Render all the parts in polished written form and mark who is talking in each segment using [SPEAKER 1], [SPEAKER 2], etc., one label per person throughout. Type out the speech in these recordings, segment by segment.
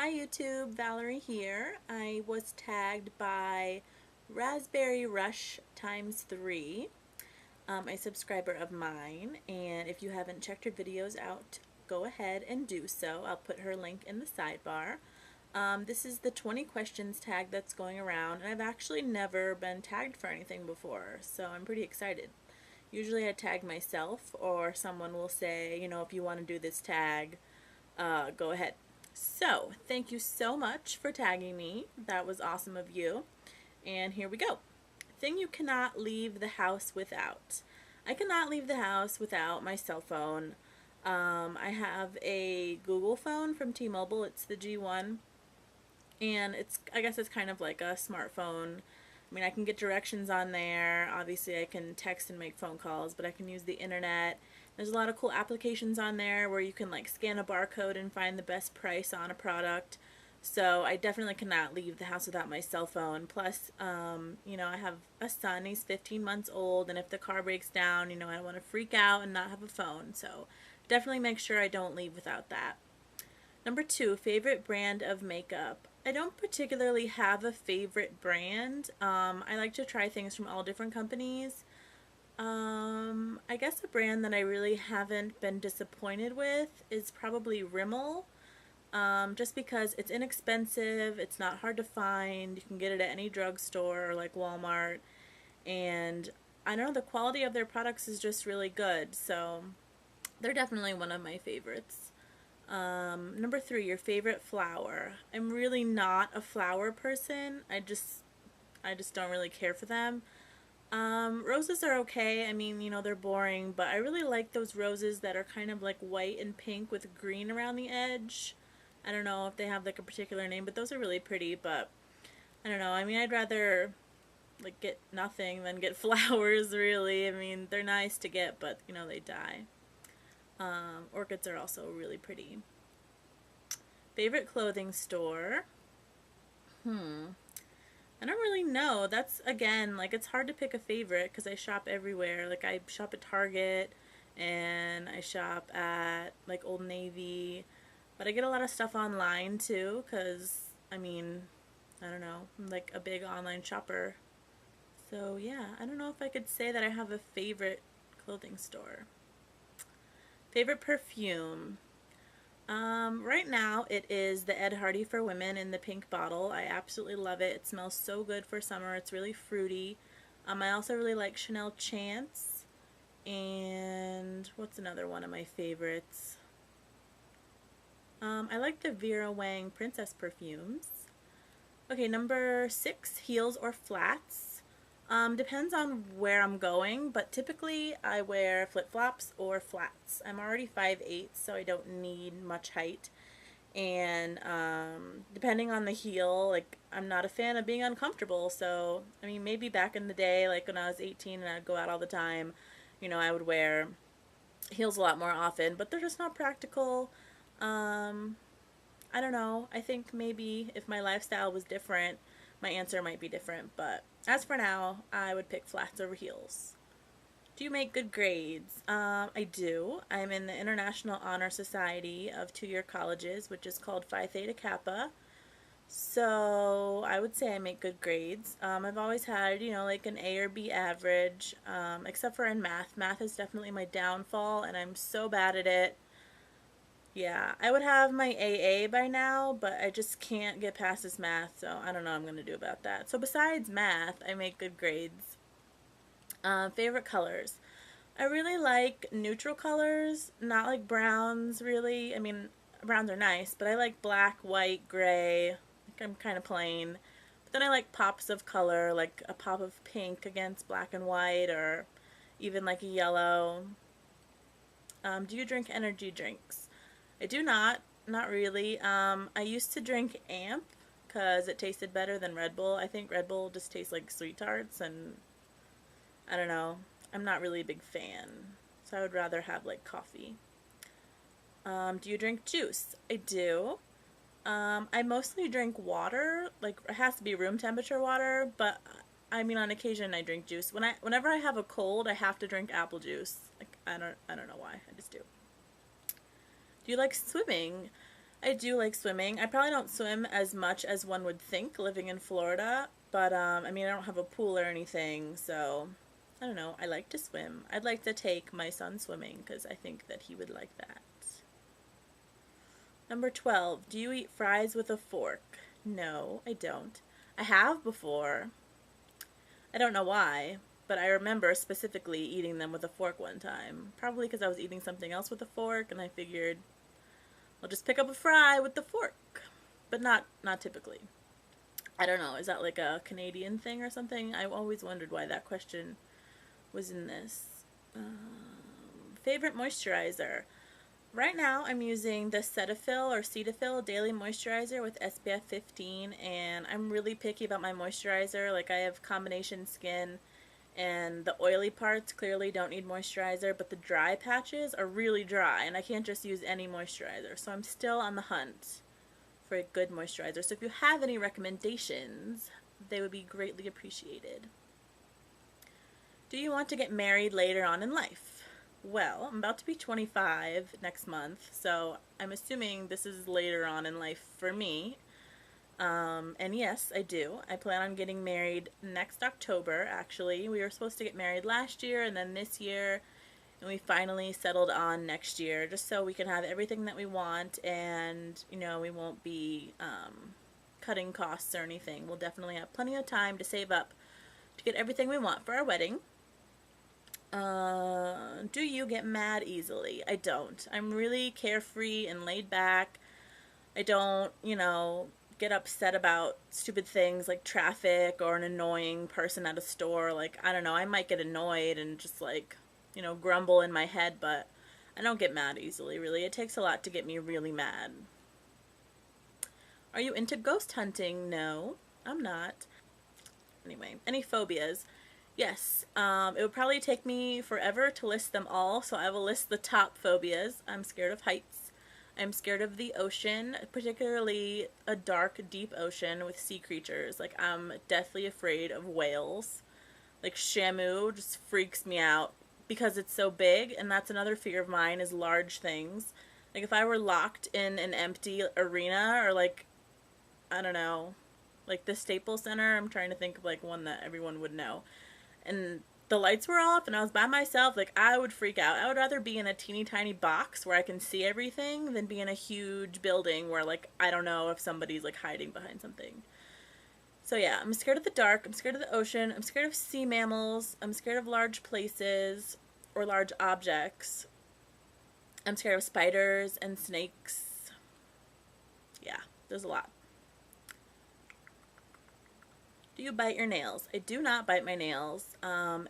[SPEAKER 1] Hi YouTube, Valerie here. I was tagged by Raspberry Rush times 3, a subscriber of mine, and if you haven't checked her videos out, go ahead and do so. I'll put her link in the sidebar. This is the 20 questions tag that's going around, and I've actually never been tagged for anything before, so I'm pretty excited. Usually I tag myself, or someone will say, you know, if you want to do this tag, go ahead. So, thank you so much for tagging me. That was awesome of you. And here we go. Thing you cannot leave the house without. I cannot leave the house without my cell phone. I have a Google phone from T-Mobile. It's the G1. And I guess it's kind of like a smartphone. I mean, I can get directions on there. Obviously, I can text and make phone calls, but I can use the internet. There's a lot of cool applications on there where you can like scan a barcode and find the best price on a product. So I definitely cannot leave the house without my cell phone. Plus, you know, I have a son. He's 15 months old, and if the car breaks down, you know, I don't want to freak out and not have a phone. So definitely make sure I don't leave without that. Number 2, favorite brand of makeup. I don't particularly have a favorite brand. I like to try things from all different companies. I guess a brand that I really haven't been disappointed with is probably Rimmel. Just because it's inexpensive, it's not hard to find, you can get it at any drugstore or like Walmart, and I don't know, the quality of their products is just really good, so they're definitely one of my favorites. Number 3, your favorite flower. I'm really not a flower person. I just don't really care for them. Roses are okay. I mean, you know, they're boring, but I really like those roses that are kind of like white and pink with green around the edge. I don't know if they have like a particular name, but those are really pretty, but I don't know. I mean, I'd rather like get nothing than get flowers, really. I mean, they're nice to get, but you know, they die. Orchids are also really pretty. Favorite clothing store? I don't really know. That's, again, like, it's hard to pick a favorite because I shop everywhere. Like, I shop at Target and I shop at, like, Old Navy. But I get a lot of stuff online, too, because, I mean, I don't know. I'm, like, a big online shopper. So, yeah, I don't know if I could say that I have a favorite clothing store. Favorite perfume? Right now it is the Ed Hardy for Women in the pink bottle. I absolutely love it. It smells so good for summer. It's really fruity. I also really like Chanel Chance. And what's another one of my favorites? I like the Vera Wang Princess perfumes. Okay, number 6, heels or flats. Depends on where I'm going, but typically I wear flip-flops or flats. I'm already 5'8", so I don't need much height. And depending on the heel, like, I'm not a fan of being uncomfortable. So, I mean, maybe back in the day, like when I was 18 and I'd go out all the time, you know, I would wear heels a lot more often, but they're just not practical. I don't know. I think maybe if my lifestyle was different, my answer might be different, but as for now, I would pick flats over heels. Do you make good grades? I do. I'm in the International Honor Society of 2-year colleges, which is called Phi Theta Kappa. So I would say I make good grades. I've always had, you know, like an A or B average, except for in math. Math is definitely my downfall, and I'm so bad at it. Yeah, I would have my AA by now, but I just can't get past this math, so I don't know what I'm going to do about that. So besides math, I make good grades. Favorite colors? I really like neutral colors, not like browns, really. I mean, browns are nice, but I like black, white, gray. Like, I'm kind of plain. But then I like pops of color, like a pop of pink against black and white, or even like a yellow. Do you drink energy drinks? I do not really. I used to drink Amp because it tasted better than Red Bull. I think Red Bull just tastes like sweet tarts, and I don't know. I'm not really a big fan, so I would rather have like coffee. Do you drink juice? I do. I mostly drink water. Like, it has to be room temperature water, but I mean, on occasion I drink juice. Whenever I have a cold, I have to drink apple juice. Like, I don't know why. I just do. Do you like swimming? I do like swimming. I probably don't swim as much as one would think living in Florida, but I mean, I don't have a pool or anything, so I don't know. I like to swim. I'd like to take my son swimming because I think that he would like that. Number 12, do you eat fries with a fork? No, I don't. I have before. I don't know why, but I remember specifically eating them with a fork one time. Probably because I was eating something else with a fork and I figured I'll just pick up a fry with the fork. But not typically. I don't know, is that like a Canadian thing or something? I always wondered why that question was in this. Favorite moisturizer? Right now I'm using the Cetaphil or Cetaphil Daily Moisturizer with SPF 15, and I'm really picky about my moisturizer. Like, I have combination skin and the oily parts clearly don't need moisturizer, but the dry patches are really dry and I can't just use any moisturizer. So I'm still on the hunt for a good moisturizer. So if you have any recommendations, they would be greatly appreciated. Do you want to get married later on in life? Well, I'm about to be 25 next month, so I'm assuming this is later on in life for me. And yes, I do. I plan on getting married next October, actually. We were supposed to get married last year and then this year, and we finally settled on next year, just so we can have everything that we want and, you know, we won't be cutting costs or anything. We'll definitely have plenty of time to save up to get everything we want for our wedding. Do you get mad easily? I don't. I'm really carefree and laid back. I don't, you know, get upset about stupid things like traffic or an annoying person at a store. Like, I don't know, I might get annoyed and just like, you know, grumble in my head, but I don't get mad easily, really. It takes a lot to get me really mad. Are you into ghost hunting? No, I'm not. Anyway, any phobias? Yes, it would probably take me forever to list them all, so I will list the top phobias. I'm scared of heights. I'm scared of the ocean, particularly a dark, deep ocean with sea creatures. Like, I'm deathly afraid of whales. Like, Shamu just freaks me out because it's so big, and that's another fear of mine is large things. Like, if I were locked in an empty arena or, like, I don't know, like the Staples Center, I'm trying to think of, like, one that everyone would know, and the lights were off and I was by myself, like, I would freak out. I would rather be in a teeny tiny box where I can see everything than be in a huge building where, like, I don't know if somebody's, like, hiding behind something. So yeah, I'm scared of the dark, I'm scared of the ocean, I'm scared of sea mammals, I'm scared of large places or large objects. I'm scared of spiders and snakes. Yeah, there's a lot. Do you bite your nails? I do not bite my nails.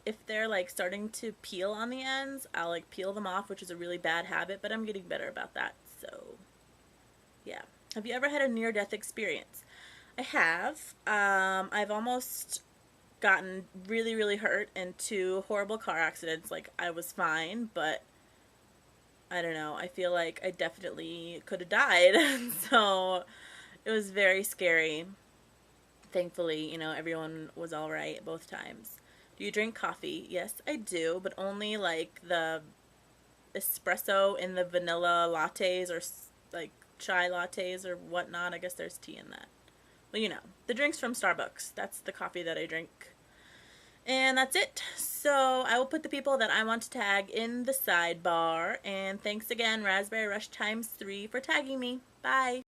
[SPEAKER 1] If they're like starting to peel on the ends, I'll like peel them off, which is a really bad habit, but I'm getting better about that. So, yeah. Have you ever had a near-death experience? I have. I've almost gotten really, really hurt in 2 horrible car accidents. Like, I was fine, but I don't know. I feel like I definitely could have died. So, it was very scary. Thankfully, you know, everyone was all right both times. Do you drink coffee? Yes, I do, but only like the espresso in the vanilla lattes or like chai lattes or whatnot. I guess there's tea in that. Well, you know, the drinks from Starbucks. That's the coffee that I drink. And that's it. So I will put the people that I want to tag in the sidebar. And thanks again, Raspberry Rush times 3, for tagging me. Bye.